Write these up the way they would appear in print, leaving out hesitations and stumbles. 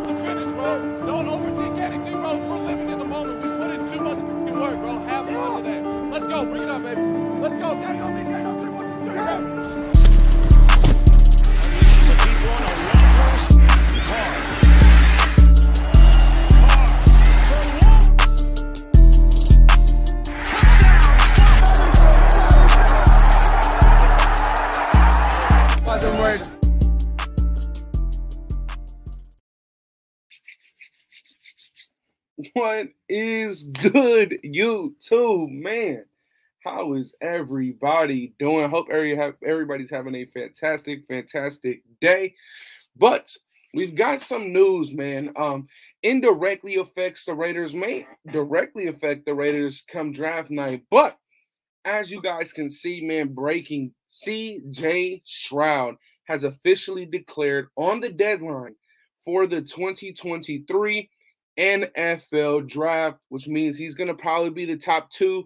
start to finish, bro. Don't overthink anything, bro. We're living in the moment. We put in too much work, bro. Have fun today. Let's go. Bring it up, baby. Let's go. Daddy, go, big daddy, go. 3, 1, 2, 3, What is good, YouTube, man? How is everybody doing? I hope everybody's having a fantastic day. But we've got some news, man. Indirectly affects the Raiders, may directly affect the Raiders come draft night. But as you guys can see, man, breaking, CJ Stroud has officially declared on the deadline for the 2023 NFL draft, which means he's going to probably be the top 2.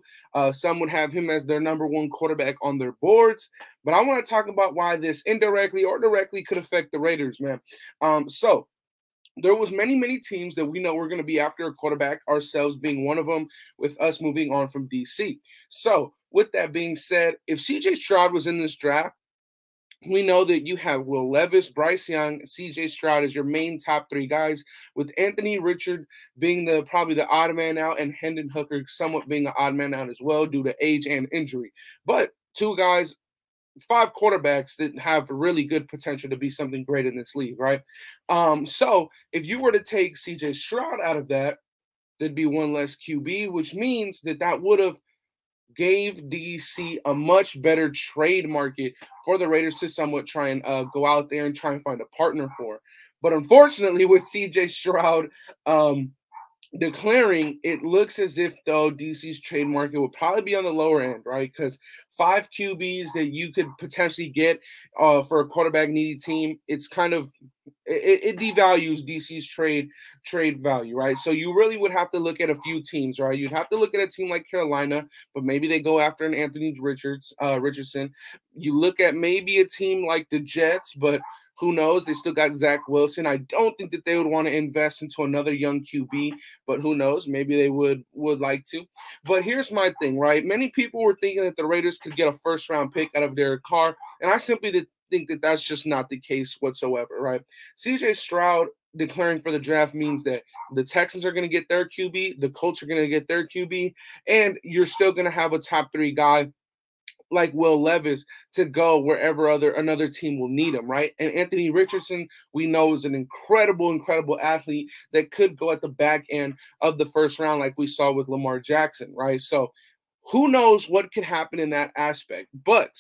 Some would have him as their number 1 quarterback on their boards. But I want to talk about why this indirectly or directly could affect the Raiders, man. So there was many teams that we know we're going to be after a quarterback, ourselves being one of them, with us moving on from DC. So with that being said, if CJ Stroud was in this draft, we know that you have Will Levis, Bryce Young, CJ Stroud as your main top 3 guys, with Anthony Richard being probably the odd man out, and Hendon Hooker somewhat being an odd man out as well due to age and injury. But 2 guys, 5 quarterbacks that have really good potential to be something great in this league, right? So if you were to take CJ Stroud out of that, there'd be 1 less QB, which means that would have gave DC a much better trade market for the Raiders to somewhat try and go out there and try and find a partner for. But unfortunately, with CJ Stroud declaring, it looks as if, though, DC's trade market will probably be on the lower end, right? Because 5 QBs that you could potentially get for a quarterback-needy team, it's kind of it devalues DC's trade value, right? So you really would have to look at a few teams, right? You'd have to look at a team like Carolina, but maybe they go after an Anthony Richardson. You look at maybe a team like the Jets, but who knows? They still got Zach Wilson. I don't think that they would want to invest into another young QB, but who knows? Maybe they would like to. But here's my thing, right? Many people were thinking that the Raiders could get a first-round pick out of Derek Carr, and I simply think that that's just not the case whatsoever, right? CJ Stroud declaring for the draft means that the Texans are going to get their QB, the Colts are going to get their QB, and you're still going to have a top 3 guy like Will Levis to go wherever another team will need him, right? And Anthony Richardson, we know, is an incredible athlete that could go at the back end of the first round like we saw with Lamar Jackson, right? So who knows what could happen in that aspect. But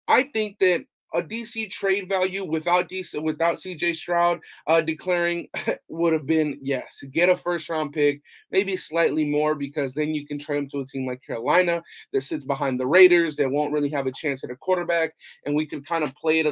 I think that a DC trade value without CJ Stroud declaring would have been, yes, get a first-round pick, maybe slightly more, because then you can trade him to a team like Carolina that sits behind the Raiders that won't really have a chance at a quarterback, and we could kind of play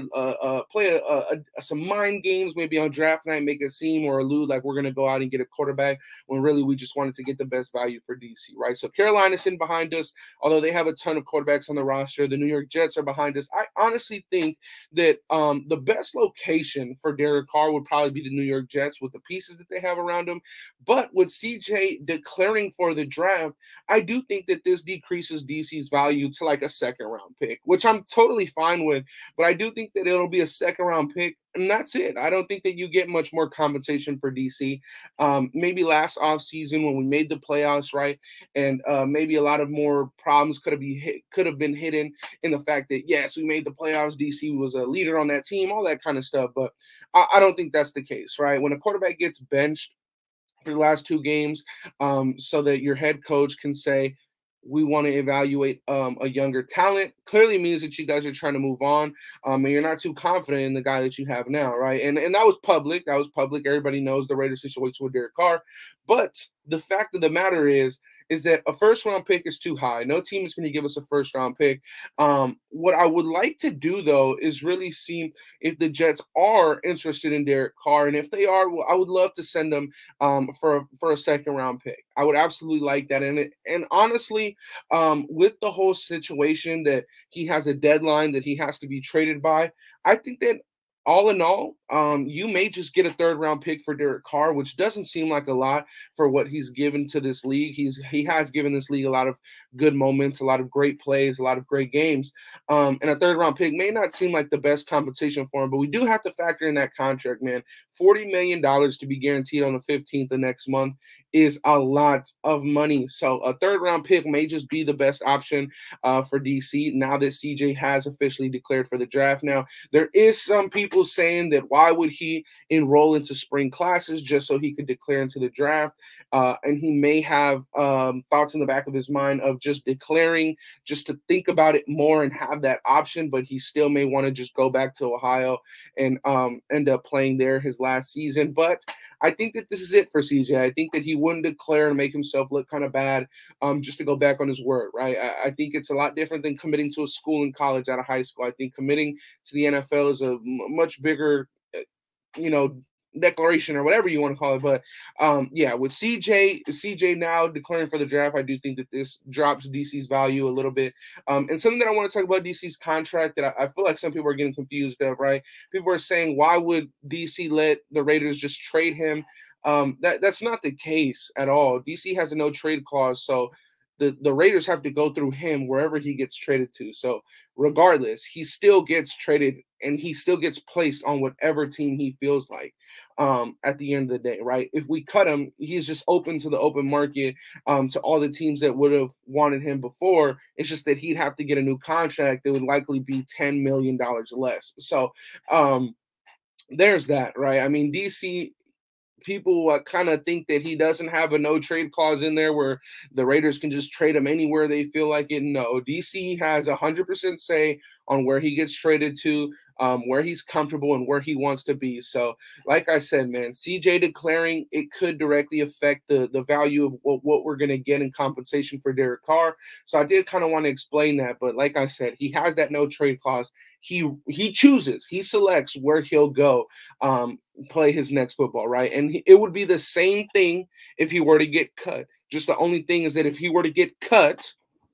some mind games maybe on draft night, make it seem or allude like we're going to go out and get a quarterback when really we just wanted to get the best value for DC, right? So Carolina's sitting behind us, although they have a ton of quarterbacks on the roster. The New York Jets are behind us. I honestly think that the best location for Derek Carr would probably be the New York Jets with the pieces that they have around him. But with CJ declaring for the draft, I do think that this decreases DC's value to like a second-round pick, which I'm totally fine with. But I do think that it'll be a second-round pick, and that's it. I don't think that you get much more compensation for DC. Maybe last offseason when we made the playoffs, right, and maybe a lot of more problems could have been hidden in the fact that, yes, we made the playoffs, DC was a leader on that team, all that kind of stuff. But I don't think that's the case, right? When a quarterback gets benched for the last 2 games so that your head coach can say, we want to evaluate a younger talent, clearly means that you guys are trying to move on, and you're not too confident in the guy that you have now, right? And that was public. That was public. Everybody knows the Raiders situation with Derek Carr. But the fact of the matter is that a first-round pick is too high. No team is going to give us a first-round pick. What I would like to do, though, is really see if the Jets are interested in Derek Carr. And if they are, well, I would love to send them for a second-round pick. I would absolutely like that. And honestly, with the whole situation that he has a deadline that he has to be traded by, I think that all in all, you may just get a third-round pick for Derek Carr, which doesn't seem like a lot for what he's given to this league. He has given this league a lot of good moments, a lot of great plays, a lot of great games. And a third-round pick may not seem like the best compensation for him, but we do have to factor in that contract, man. $40 million to be guaranteed on the 15th of next month is a lot of money. So a third-round pick may just be the best option for DC now that CJ has officially declared for the draft. Now, there is some people saying that why would he enroll into spring classes just so he could declare into the draft? And he may have thoughts in the back of his mind of just declaring just to think about it more and have that option, but he still may want to just go back to Ohio and end up playing there his last season. But I think that this is it for CJ. I think that he wouldn't declare and make himself look kind of bad just to go back on his word, right? I think it's a lot different than committing to a school in college out of high school. I think committing to the NFL is a much bigger, declaration or whatever you want to call it. But yeah, with CJ now declaring for the draft, I do think that this drops DC's value a little bit. And something that I want to talk about DC's contract that I feel like some people are getting confused of, right? People are saying, why would DC let the Raiders just trade him? That's not the case at all. DC has a no trade clause, so the Raiders have to go through him wherever he gets traded to. So regardless, he still gets traded and he still gets placed on whatever team he feels like at the end of the day, right? If we cut him, he's just open to the open market to all the teams that would have wanted him before. It's just that he'd have to get a new contract that would likely be $10 million less. So there's that, right? I mean, DC, people kind of think that he doesn't have a no trade clause in there where the Raiders can just trade him anywhere they feel like it. No, DC has 100% say on where he gets traded to, where he's comfortable and where he wants to be. So like I said, man, CJ declaring, it could directly affect the value of what we're going to get in compensation for Derek Carr. So I did kind of want to explain that. But like I said, he has that no trade clause. He chooses, he selects where he'll go play his next football, right? And it would be the same thing if he were to get cut. Just the only thing is that if he were to get cut,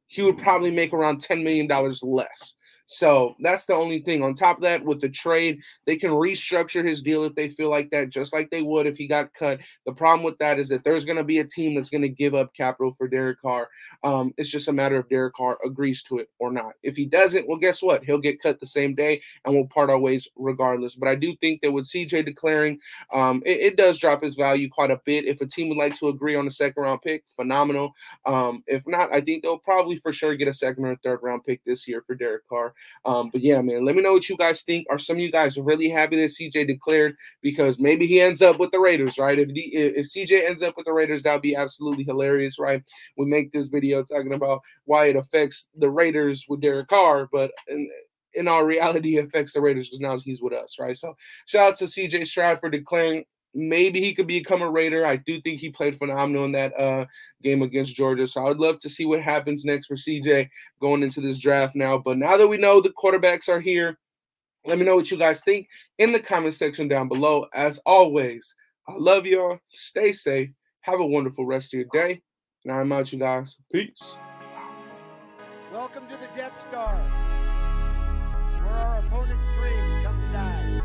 he would probably make around $10 million less. So that's the only thing. On top of that, with the trade, they can restructure his deal if they feel like that, just like they would if he got cut. The problem with that is that there's going to be a team that's going to give up capital for Derek Carr. It's just a matter of Derek Carr agrees to it or not. If he doesn't, well, guess what? He'll get cut the same day and we'll part our ways regardless. But I do think that with CJ declaring, it does drop his value quite a bit. If a team would like to agree on a second-round pick, phenomenal. If not, I think they'll probably for sure get a second or third-round pick this year for Derek Carr. But yeah, man, let me know what you guys think. Are some of you guys really happy that CJ declared? Because maybe he ends up with the Raiders, right? If CJ ends up with the Raiders, that would be absolutely hilarious, right? We make this video talking about why it affects the Raiders with Derek Carr, but in all reality, it affects the Raiders because now he's with us, right? So shout out to CJ Stroud for declaring. Maybe he could become a Raider. I do think he played phenomenal in that game against Georgia. So I would love to see what happens next for CJ going into this draft now. But now that we know the quarterbacks are here, let me know what you guys think in the comment section down below. As always, I love y'all. Stay safe. Have a wonderful rest of your day. And I'm out, you guys. Peace. Welcome to the Death Star, where our opponent's dreams come to die.